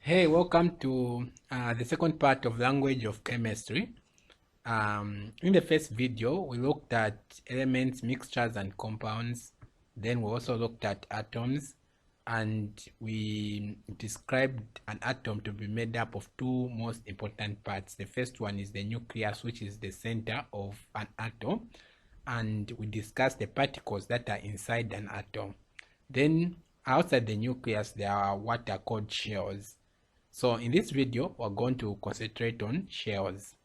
Hey, welcome to the second part of Language of Chemistry. In the first video, we looked at elements, mixtures, and compounds. Then we also looked at atoms, and we described an atom to be made up of two most important parts. The first one is the nucleus, which is the center of an atom, and we discussed the particles that are inside an atom. Then outside the nucleus, there are what are called shells. So in this video, we're going to concentrate on shells.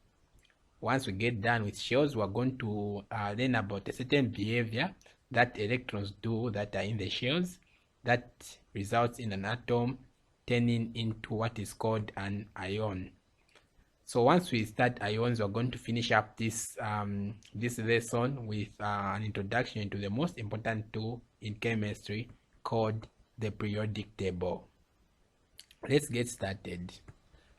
Once we get done with shells, we're going to learn about a certain behavior that electrons do that are in the shells that results in an atom turning into what is called an ion. So once we start ions, we're going to finish up this this lesson with an introduction into the most important tool in chemistry called the periodic table. Let's get started.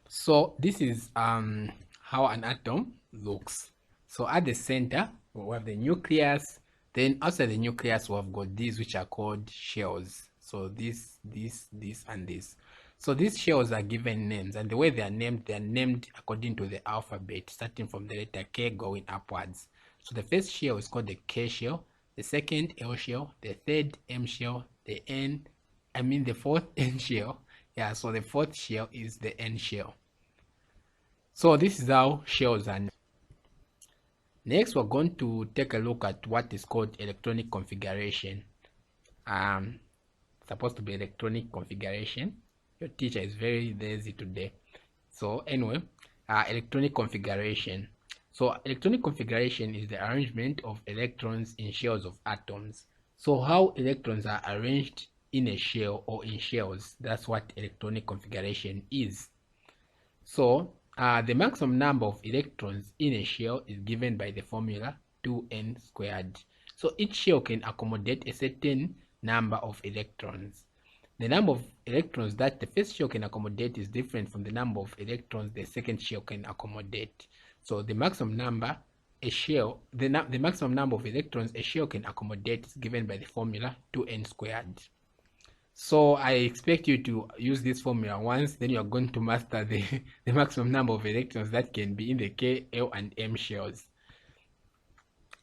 So this is how an atom looks. So at the center we have the nucleus. Then outside the nucleus we have got these which are called shells. So this, and this. So these shells are given names, and the way they are named according to the alphabet, starting from the letter K going upwards. So the first shell is called the K shell, the second L shell, the third M shell, the fourth N shell. Yeah, so the fourth shell is the N shell. So this is how shells are. Next, we're going to take a look at what is called electronic configuration. Supposed to be electronic configuration. Your teacher is very lazy today. So anyway, electronic configuration. So electronic configuration is the arrangement of electrons in shells of atoms. So how electrons are arranged in a shell or in shells, that's what electronic configuration is. So the maximum number of electrons in a shell is given by the formula 2n squared. So each shell can accommodate a certain number of electrons. The number of electrons that the first shell can accommodate is different from the number of electrons the second shell can accommodate. So the maximum number the maximum number of electrons a shell can accommodate is given by the formula 2n squared. So I expect you to use this formula once, then you're going to master the maximum number of electrons that can be in the K, L, and M shells.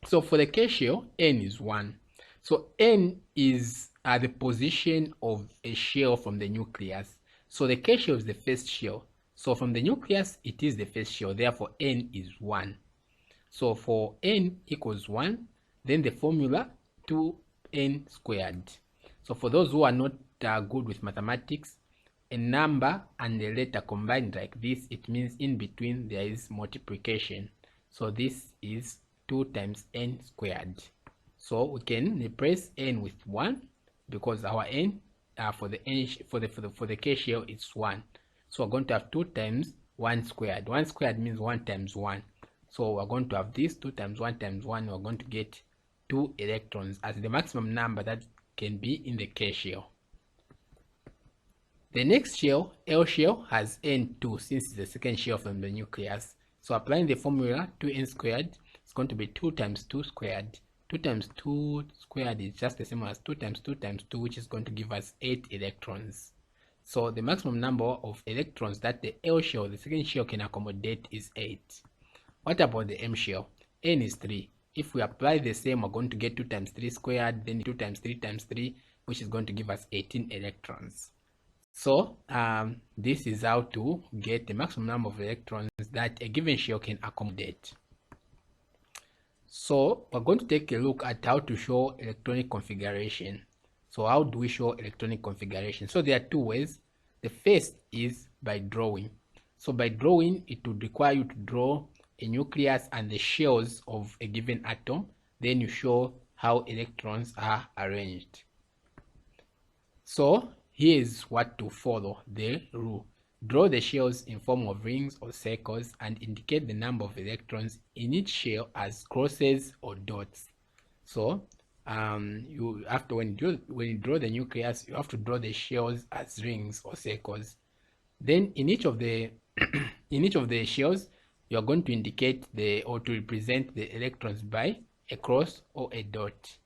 So for the K shell, N is 1. So N is the position of a shell from the nucleus. So the K shell is the first shell. So from the nucleus, it is the first shell. Therefore, N is 1. So for N equals 1, then the formula 2n squared. So for those who are not good with mathematics, a number and a letter combined like this, it means in between there is multiplication. So this is 2 times n squared. So we can replace n with 1 because our n for the K shell is 1. So we're going to have 2 times 1 squared. 1 squared means 1 times 1. So we're going to have this 2 times 1 times 1. We're going to get 2 electrons as the maximum number that can be in the K shell. The next shell, L shell, has N2 since it's the second shell from the nucleus. So applying the formula 2n squared, it's going to be 2 times 2 squared. 2 times 2 squared is just the same as 2 times 2 times 2, which is going to give us 8 electrons. So the maximum number of electrons that the L shell, the second shell, can accommodate is 8. What about the M shell? N is 3. If we apply the same, we're going to get 2 times 3 squared, then 2 times 3 times 3, which is going to give us 18 electrons. So this is how to get the maximum number of electrons that a given shell can accommodate. So we're going to take a look at how to show electronic configuration. So how do we show electronic configuration? So there are two ways. The first is by drawing. So by drawing, it would require you to draw a nucleus and the shells of a given atom. Then you show how electrons are arranged. So here is what to follow the rule. Draw the shells in form of rings or circles and indicate the number of electrons in each shell as crosses or dots. So you have to when you draw the nucleus, you have to draw the shells as rings or circles. Then in each of the shells, you are going to indicate or to represent the electrons by a cross or a dot.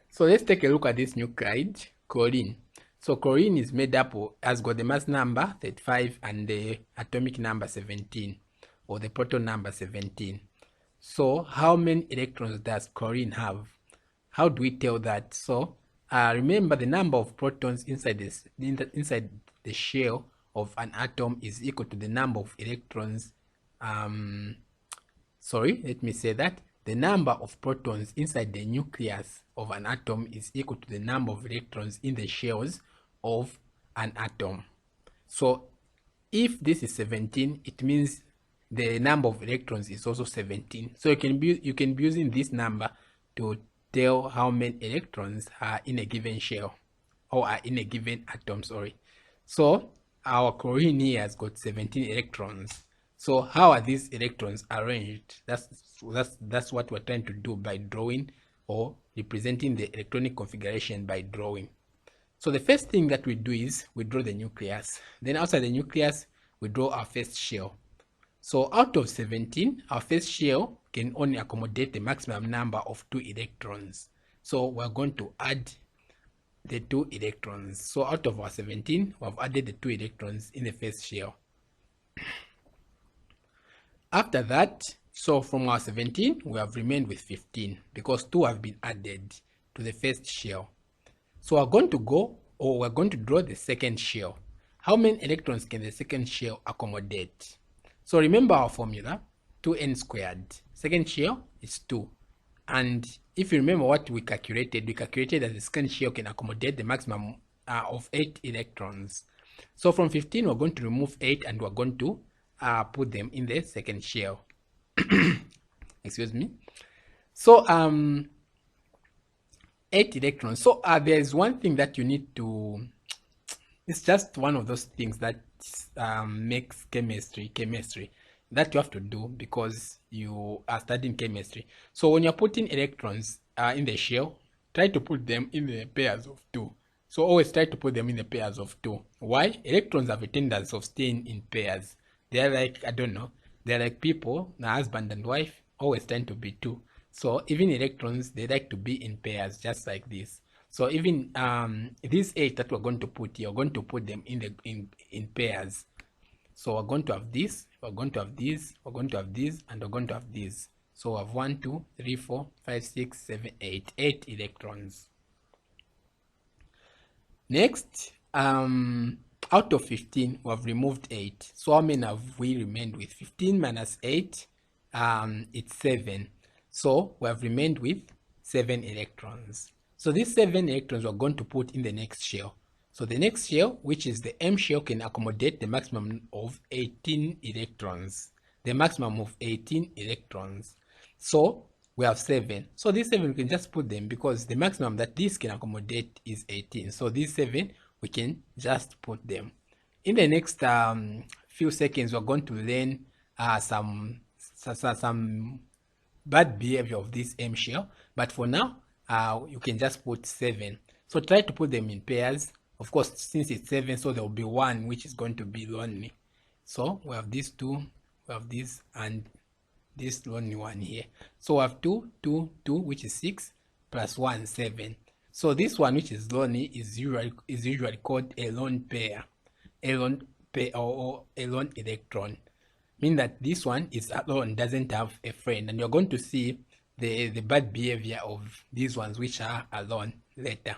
So let's take a look at this nuclide, choline. So chlorine is made up of, has got the mass number 35 and the atomic number 17, or the proton number 17. So how many electrons does chlorine have? How do we tell that? So remember, the number of protons inside the shell of an atom is equal to the number of electrons. Sorry, let me say that. The number of protons inside the nucleus of an atom is equal to the number of electrons in the shells of an atom. So if this is 17, it means the number of electrons is also 17. So you can be using this number to tell how many electrons are in a given shell, or are in a given atom, sorry. So our chlorine here has got 17 electrons. So how are these electrons arranged? That's what we're trying to do by drawing, or representing the electronic configuration by drawing. So the first thing that we do is we draw the nucleus. Then outside the nucleus, we draw our first shell. So out of 17, our first shell can only accommodate the maximum number of 2 electrons. So we're going to add the 2 electrons. So out of our 17, we've added the 2 electrons in the first shell. After that, so from our 17, we have remained with 15 because 2 have been added to the first shell. So we're going to draw the second shell. How many electrons can the second shell accommodate? So remember our formula, 2n squared. Second shell is 2. And if you remember what we calculated that the second shell can accommodate the maximum of 8 electrons. So from 15, we're going to remove 8 and we're going to put them in the second shell. Excuse me. So 8 electrons. So there's one thing that you need to, it's just one of those things that makes chemistry that you have to do because you are studying chemistry. So when you're putting electrons in the shell, try to put them in the pairs of 2. So always try to put them in the pairs of 2. Why? Electrons have a tendency of staying in pairs. They're like, I don't know, they're like people, a husband and wife, always tend to be 2. So even electrons, they like to be in pairs, just like this. So even these 8 that we're going to put here, we're going to put them in pairs. So we're going to have this, we're going to have this, we're going to have this, and we're going to have this. So we have 1, 2, 3, 4, 5, 6, 7, 8. 8 electrons. Next, out of 15, we have removed 8. So how many have we remained with? 15 minus 8, it's 7. So we have remained with 7 electrons. So these 7 electrons we're going to put in the next shell. So the next shell, which is the M shell, can accommodate the maximum of 18 electrons. The maximum of 18 electrons. So we have 7. So these 7 we can just put them because the maximum that this can accommodate is 18. So these 7 we can just put them. In the next few seconds, we're going to learn some bad behavior of this M shell. But for now, you can just put 7. So try to put them in pairs. Of course, since it's 7, so there will be 1 which is going to be lonely. So we have these 2, we have this, and this lonely one here. So we have 2, 2, 2, which is 6, plus 1, 7. So this one, which is lonely, is usually called a lone pair, or a lone electron. Meaning that this one is alone, doesn't have a friend, and you're going to see the bad behavior of these ones which are alone later.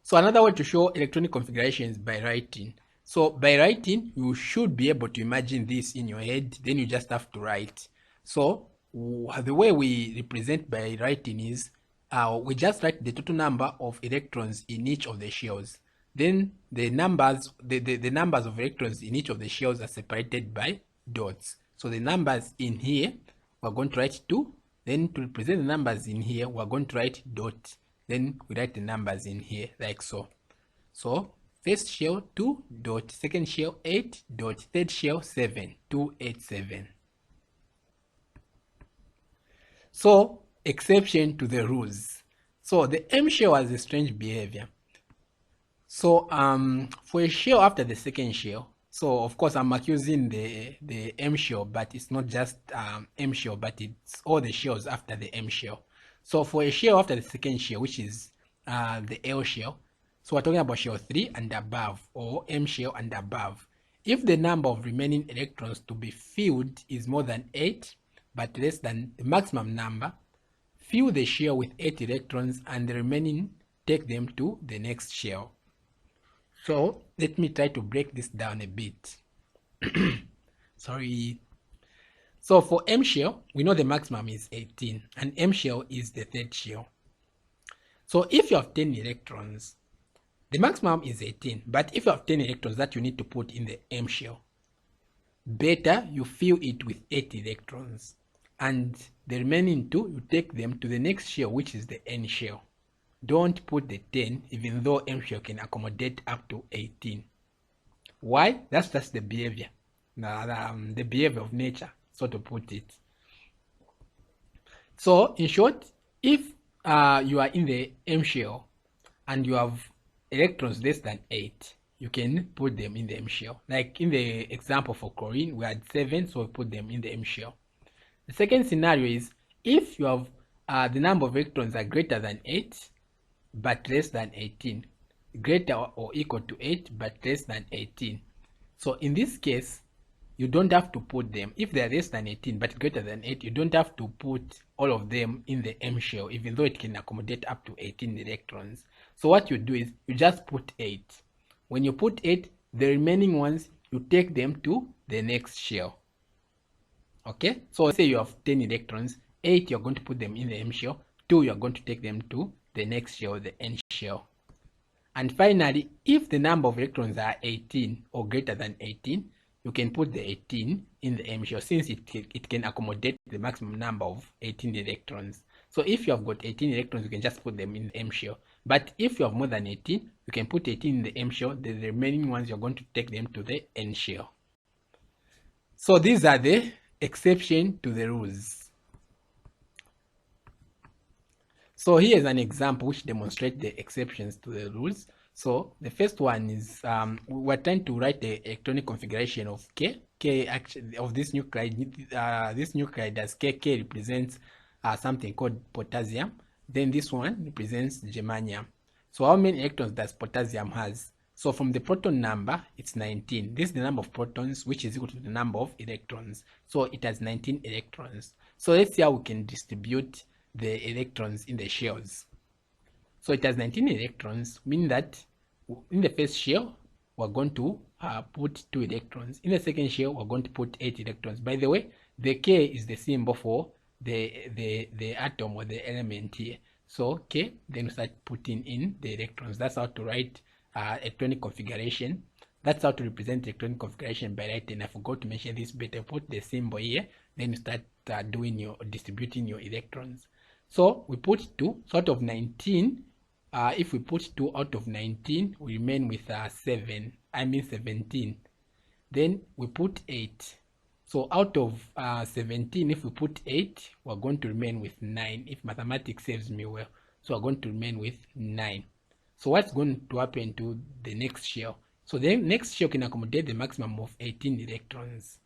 So another way to show electronic configurations by writing. So by writing, you should be able to imagine this in your head, then you just have to write. So the way we represent by writing is we just write the total number of electrons in each of the shells. Then the numbers of electrons in each of the shells are separated by dots. So the numbers in here, we're going to write 2. Then to represent the numbers in here, we're going to write dot. Then we write the numbers in here like so. So first shell 2 dot, second shell 8 dot, third shell 7, 2, 8, 7. So exception to the rules. So the M shell has a strange behavior. So for a shell after the second shell, so of course I'm accusing the M shell, but it's not just M shell, but it's all the shells after the M shell. So for a shell after the second shell, which is the L shell. So we're talking about shell 3 and above, or M shell and above. If the number of remaining electrons to be filled is more than 8 but less than the maximum number, fill the shell with 8 electrons and the remaining take them to the next shell. So let me try to break this down a bit. Sorry. So for M shell, we know the maximum is 18 and M shell is the third shell. So if you have 10 electrons, the maximum is 18, but if you have 10 electrons that you need to put in the M shell, better you fill it with 8 electrons, and the remaining 2, you take them to the next shell, which is the N shell. Don't put the 10, even though M shell can accommodate up to 18. Why? That's just the behavior, the behavior of nature, so to put it. So in short, if you are in the M shell and you have electrons less than 8, you can put them in the M shell. Like in the example for chlorine, we had 7, so we put them in the M shell. The second scenario is if you have the number of electrons are greater than 8 but less than 18, greater or equal to 8 but less than 18. So in this case, you don't have to put them. If they are less than 18 but greater than 8, you don't have to put all of them in the M shell, even though it can accommodate up to 18 electrons. So what you do is you just put 8. When you put 8, the remaining ones, you take them to the next shell. Okay, so say you have 10 electrons, 8 you're going to put them in the M shell, 2 you're going to take them to the next shell, the N shell. And finally, if the number of electrons are 18 or greater than 18, you can put the 18 in the M shell, since it can accommodate the maximum number of 18 electrons. So if you have got 18 electrons, you can just put them in the M shell. But if you have more than 18, you can put 18 in the M shell. The remaining ones, you're going to take them to the N shell. So these are the exceptions to the rules. So here's an example which demonstrates the exceptions to the rules. So the first one is we're trying to write the electronic configuration of K actually of this nuclide. This nuclide as K represents something called potassium. Then this one represents germanium. So how many electrons does potassium has? So from the proton number, it's 19. This is the number of protons, which is equal to the number of electrons. So it has 19 electrons. So let's see how we can distribute the electrons in the shells. So it has 19 electrons, meaning that in the first shell, we're going to put 2 electrons. In the second shell, we're going to put 8 electrons. By the way, the K is the symbol for the atom or the element here. So K, then we start putting in the electrons. That's how to write electronic configuration. That's how to represent electronic configuration by writing. I forgot to mention this, but I put the symbol here. Then you start distributing your electrons. So we put 2, so out of 19, if we put 2 out of 19, we remain with 17. Then we put 8. So out of 17, if we put 8, we're going to remain with 9, if mathematics serves me well. So we're going to remain with 9. So what's going to happen to the next shell? So the next shell can accommodate the maximum of 18 electrons.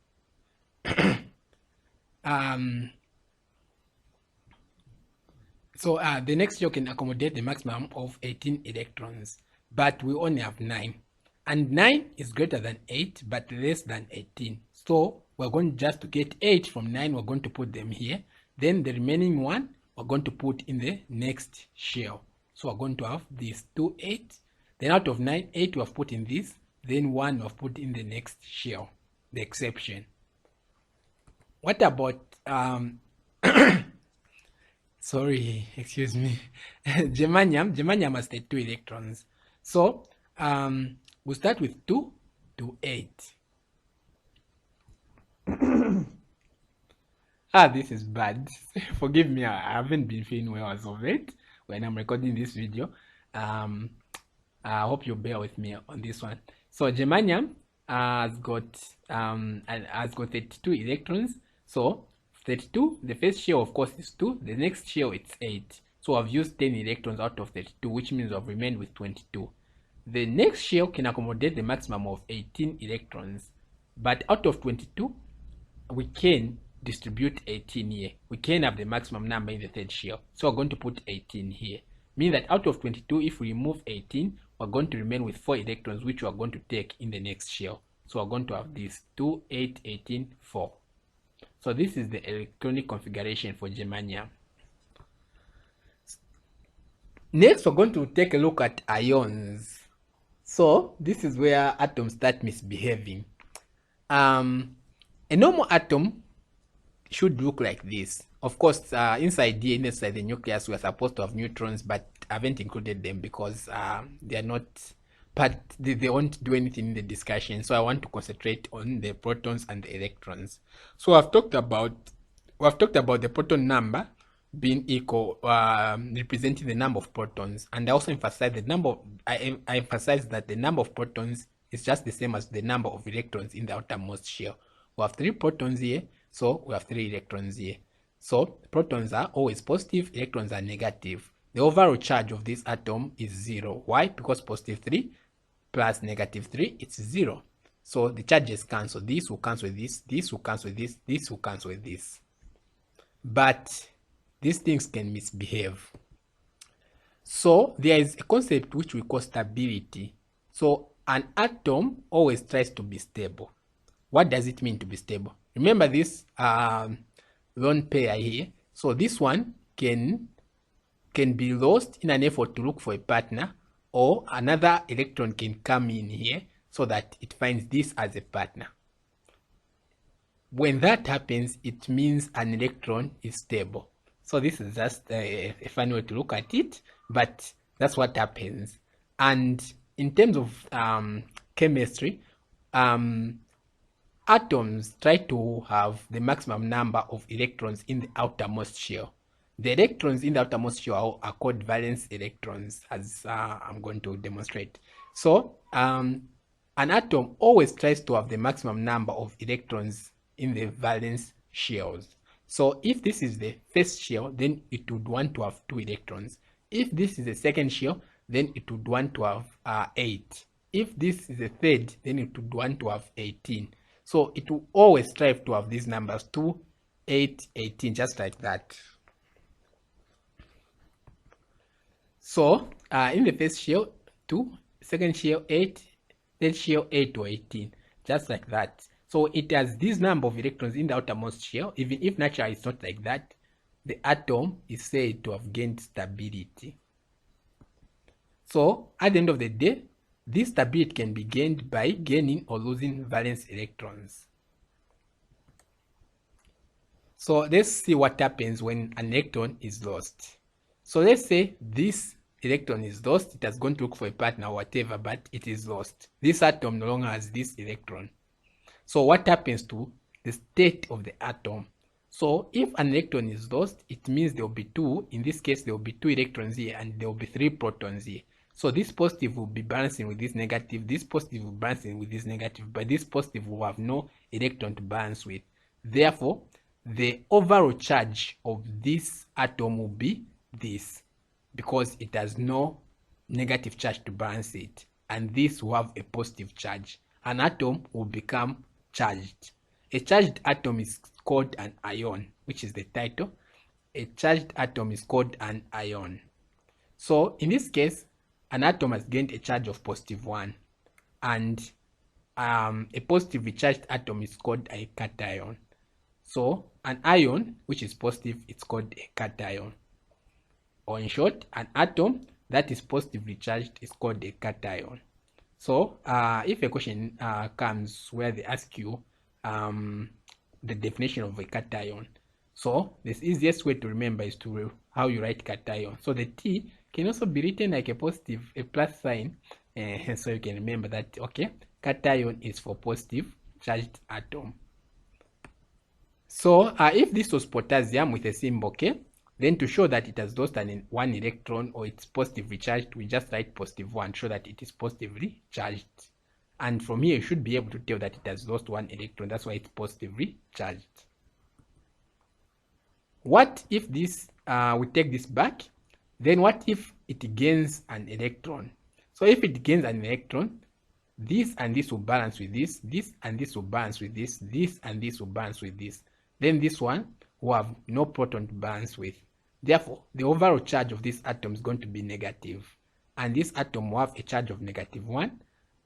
So the next shell can accommodate the maximum of 18 electrons, but we only have 9. And 9 is greater than 8, but less than 18. So we're going just to get 8 from 9, we're going to put them here. Then the remaining one, we're going to put in the next shell. So we're going to have these 2 8. Then out of 9, 8 we have put in this. Then 1 we have put in the next shell, the exception. What about sorry, excuse me. Germanium has 32 electrons. So we'll start with 2 to 8. This is bad. Forgive me, I haven't been feeling well as of late when I'm recording this video. I hope you bear with me on this one. So germanium has got 32 electrons. So 32, the first shell of course is 2, the next shell it's 8. So I've used 10 electrons out of 32, which means I've remained with 22. The next shell can accommodate the maximum of 18 electrons, but out of 22, we can distribute 18 here. We can have the maximum number in the third shell. So we're going to put 18 here. meaning that out of 22, if we remove 18, we're going to remain with 4 electrons, which we're going to take in the next shell. So we're going to have this 2, 8, 18, 4. So this is the electronic configuration for germanium. Next, we're going to take a look at ions. So this is where atoms start misbehaving. A normal atom should look like this. Of course, inside the nucleus, we are supposed to have neutrons, but I haven't included them because they are not part. They won't do anything in the discussion. So I want to concentrate on the protons and the electrons. So I've talked about the proton number being equal, representing the number of protons, and I also emphasize I emphasize that the number of protons is just the same as the number of electrons in the outermost shell. We have 3 protons here, so we have 3 electrons here. So protons are always positive, electrons are negative. The overall charge of this atom is 0. Why? Because positive 3 plus negative 3, it's 0. So the charges cancel. This will cancel this, this will cancel this, this will cancel this. But these things can misbehave. So there is a concept which we call stability. So an atom always tries to be stable. What does it mean to be stable? Remember this lone pair here. So this one can be lost in an effort to look for a partner, or another electron can come in here so that it finds this as a partner. When that happens, it means an electron is stable. So this is just a funny way to look at it, but that's what happens. And in terms of chemistry, atoms try to have the maximum number of electrons in the outermost shell. The electrons in the outermost shell are called valence electrons, as I'm going to demonstrate. So an atom always tries to have the maximum number of electrons in the valence shells. So if this is the first shell, then it would want to have 2 electrons. If this is the second shell, then it would want to have 8. If this is the third, then it would want to have 18. So it will always strive to have these numbers 2, 8, 18, just like that. So in the first shell, 2, second shell, 8, third shell, 8 or 18, just like that. So it has this number of electrons in the outermost shell. Even if naturally it's not like that, the atom is said to have gained stability. So at the end of the day, this stability can be gained by gaining or losing valence electrons. So let's see what happens when an electron is lost. So let's say this electron is lost. It has gone to look for a partner or whatever, but it is lost. This atom no longer has this electron. So what happens to the state of the atom? So if an electron is lost, it means there will be 2. In this case, there will be 2 electrons here and there will be 3 protons here. So this positive will be balancing with this negative, this positive will be balancing with this negative, but this positive will have no electron to balance with. Therefore, the overall charge of this atom will be this, because it has no negative charge to balance it, and this will have a positive charge. An atom will become charged. A charged atom is called an ion, which is the title. A charged atom is called an ion. So in this case, an atom has gained a charge of +1, and a positively charged atom is called a cation. So an ion which is positive, it's called a cation. Or in short, an atom that is positively charged is called a cation. So if a question comes where they ask you the definition of a cation, so the easiest way to remember is to how you write cation. So the T can also be written like a positive, a plus sign, so you can remember that, okay, cation is for positive charged atom. So if this was potassium with a symbol K, then to show that it has lost one electron or it's positively charged, we just write +1, show that it is positively charged. And from here, you should be able to tell that it has lost 1 electron. That's why it's positively charged. What if this, we take this back, then what if it gains an electron? So if it gains an electron, this and this will balance with this, this and this will balance with this, this and this will balance with this. Then this one will have no proton to balance with. Therefore, the overall charge of this atom is going to be negative. And this atom will have a charge of -1.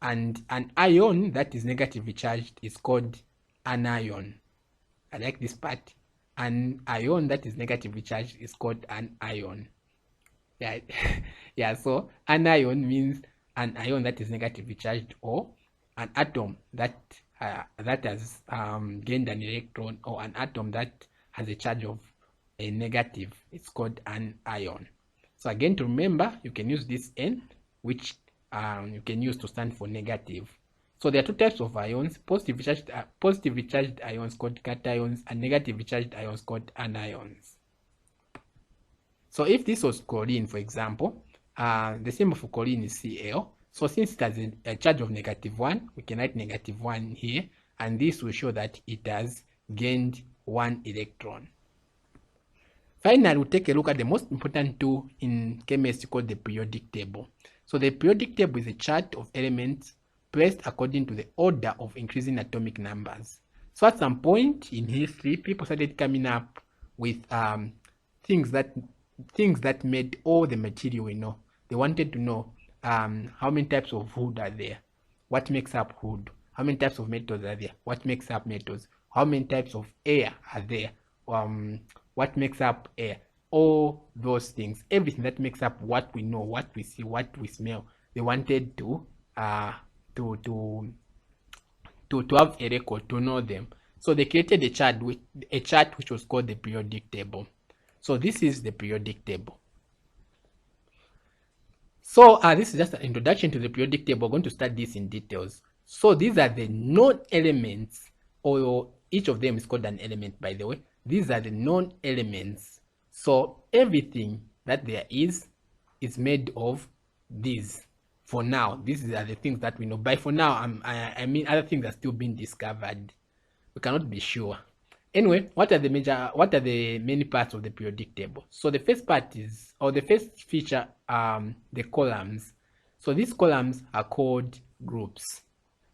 And an ion that is negatively charged is called anion. I like this part. An ion that is negatively charged is called an ion. Yeah, yeah. So anion means an ion that is negatively charged, or an atom that has gained an electron, or an atom that has a charge of a negative. It's called an ion. So again, to remember, you can use this N, which you can use to stand for negative. So there are two types of ions: positively charged ions called cations, and negatively charged ions called anions. So if this was chlorine, for example, the symbol for chlorine is Cl. So since it has a charge of -1, we can write -1 here, and this will show that it has gained 1 electron. Finally, we'll take a look at the most important tool in chemistry called the periodic table. So the periodic table is a chart of elements placed according to the order of increasing atomic numbers. So at some point in history, people started coming up with things that made all the material we know. They wanted to know how many types of wood are there, what makes up wood, how many types of metals are there, what makes up metals, how many types of air are there, what makes up air, all those things, everything that makes up what we know, what we see, what we smell. They wanted to have a record to know them. So they created a chart which was called the periodic table. So this is the periodic table. So this is just an introduction to the periodic table. We're going to start this in details. So these are the known elements, or each of them is called an element, by the way. These are the known elements. So everything that there is made of these. For now, these are the things that we know. By for now, I mean other things are still being discovered. We cannot be sure. Anyway, what are the many parts of the periodic table? So the first part is, or the first feature, the columns. So these columns are called groups.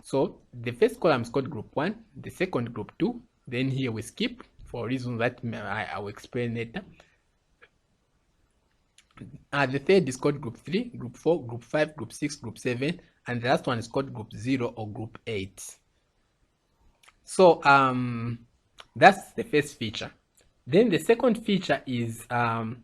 So the first column is called group 1, the second group 2, then here we skip for reasons that I will explain later. The third is called group 3, group 4, group 5, group 6, group 7, and the last one is called group 0 or group 8. So that's the first feature. Then the second feature is the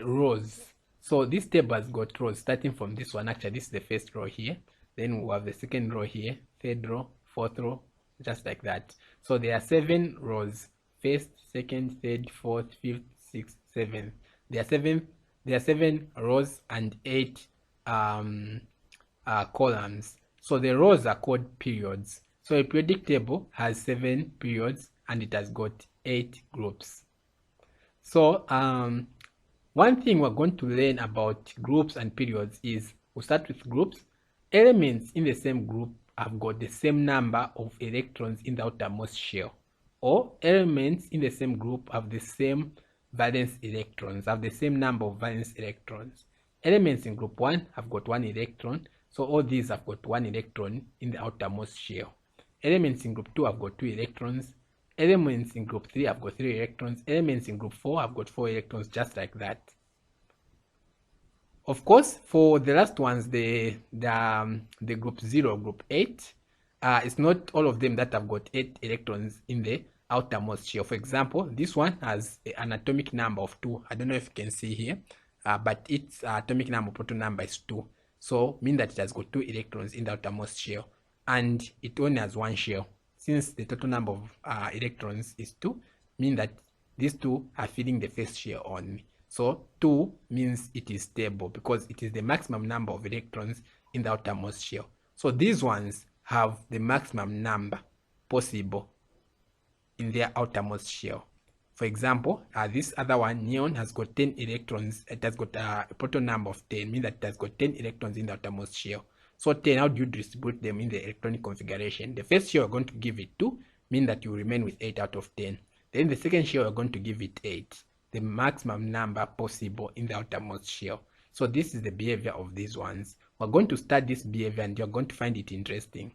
rows. So this table has got rows starting from this one. Actually, this is the first row here. Then we'll have the second row here, third row, fourth row, just like that. So there are 7 rows: first, second, third, fourth, fifth, sixth, seventh. There are 7 rows and 8 columns. So the rows are called periods. So a periodic table has 7 periods and it has got 8 groups. So one thing we're going to learn about groups and periods is, we'll start with groups. Elements in the same group have got the same number of electrons in the outermost shell, or elements in the same group have the same valence electrons, have the same number of valence electrons. Elements in group 1 have got 1 electron, so all these have got 1 electron in the outermost shell. Elements in group 2 have got 2 electrons. Elements in group 3 have got 3 electrons. Elements in group 4 have got 4 electrons, just like that. Of course, for the last ones, the group 0, group 8, it's not all of them that have got 8 electrons in the outermost shell. For example, this one has an atomic number of 2. I don't know if you can see here, but its atomic number, proton number, is 2. So mean that it has got 2 electrons in the outermost shell, and it only has 1 shell. Since the total number of electrons is 2, mean that these 2 are filling the first shell only. So 2 means it is stable because it is the maximum number of electrons in the outermost shell. So these ones have the maximum number possible in their outermost shell. For example, this other one, neon, has got 10 electrons. It has got a proton number of 10, meaning that it has got 10 electrons in the outermost shell. So 10, how do you distribute them in the electronic configuration? The first shell, you're going to give it 2, meaning that you remain with 8 out of 10. Then the second shell, you're going to give it 8, the maximum number possible in the outermost shell. So this is the behavior of these ones. We're going to start this behavior and you're going to find it interesting.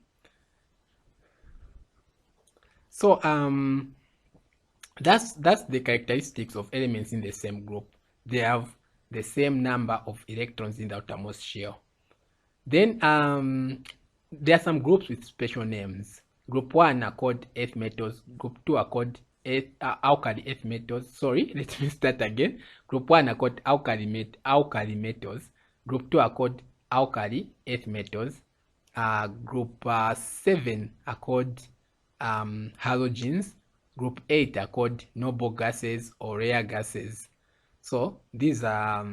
So That's the characteristics of elements in the same group. They have the same number of electrons in the outermost shell. Then there are some groups with special names. Group 1 are called earth metals. Group 2 are called alkali earth metals. Sorry, let me start again. Group 1 are called alkali metals. Group 2 are called alkali earth metals. Group 7 are called halogens. Group 8 are called noble gases or rare gases. So these are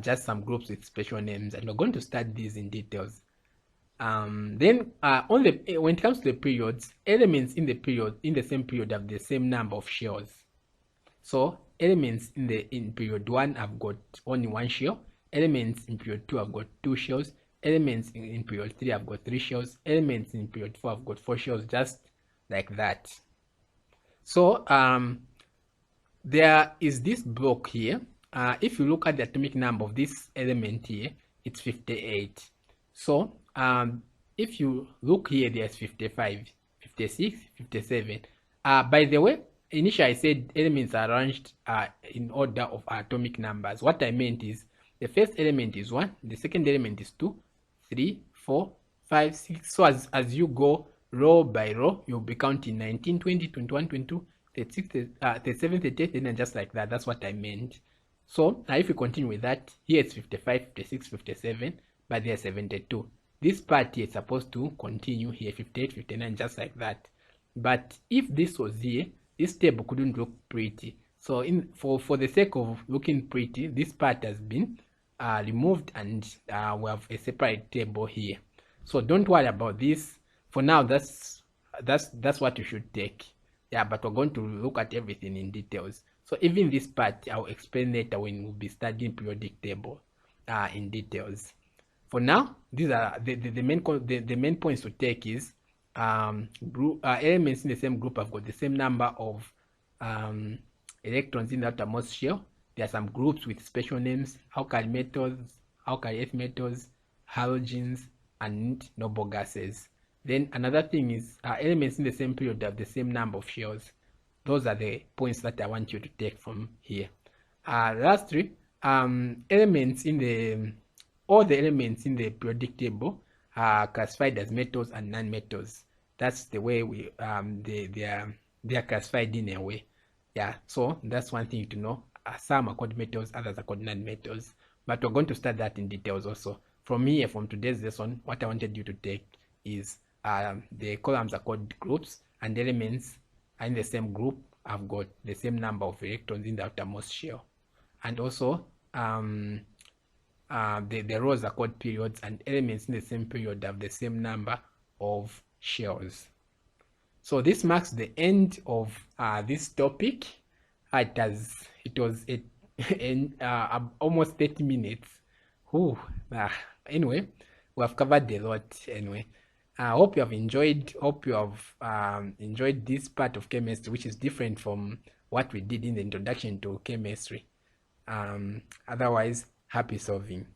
just some groups with special names, and we're going to study these in details. Then when it comes to the periods, elements in the same period have the same number of shells. So elements in period 1 have got only one shell. Elements in period 2 have got 2 shells. Elements in period 3 have got 3 shells. Elements in period 4 have got 4 shells, just like that. So there is this block here. If you look at the atomic number of this element here, it's 58. So if you look here, there's 55, 56, 57. By the way, initially I said elements are arranged in order of atomic numbers. What I meant is the first element is 1, the second element is 2, 3, 4, 5, 6. So as you go row by row, you'll be counting 19, 20, 21, 22, 36, 37, 38, and then just like that. That's what I meant. So now if you continue with that, here it's 55, 56, 57, but there's 72. This part here is supposed to continue here, 58, 59, just like that. But if this was here, this table couldn't look pretty. So for the sake of looking pretty, this part has been removed, and we have a separate table here. So don't worry about this. For now, that's what you should take. Yeah, but we're going to look at everything in details. So even this part, I'll explain later when we'll be studying periodic table in details. For now, these are the main points to take is elements in the same group have got the same number of electrons in the outermost shell. There are some groups with special names: alkali metals, alkali earth metals, halogens, and noble gases. Then another thing is elements in the same period have the same number of shells. Those are the points that I want you to take from here. Lastly, elements in all the elements in the periodic table are classified as metals and non-metals. That's the way they are classified in a way. Yeah, so that's one thing to know. Some are called metals, others are called non-metals. But we're going to start that in details also. From here, from today's lesson, what I wanted you to take is the columns are called groups, and elements in the same group have got the same number of electrons in the outermost shell. And also the rows are called periods, and elements in the same period have the same number of shells. So this marks the end of this topic. It was almost 30 minutes. Anyway, we have covered a lot. Anyway, I hope you have enjoyed. Hope you have enjoyed this part of chemistry, which is different from what we did in the introduction to chemistry. Otherwise, happy solving.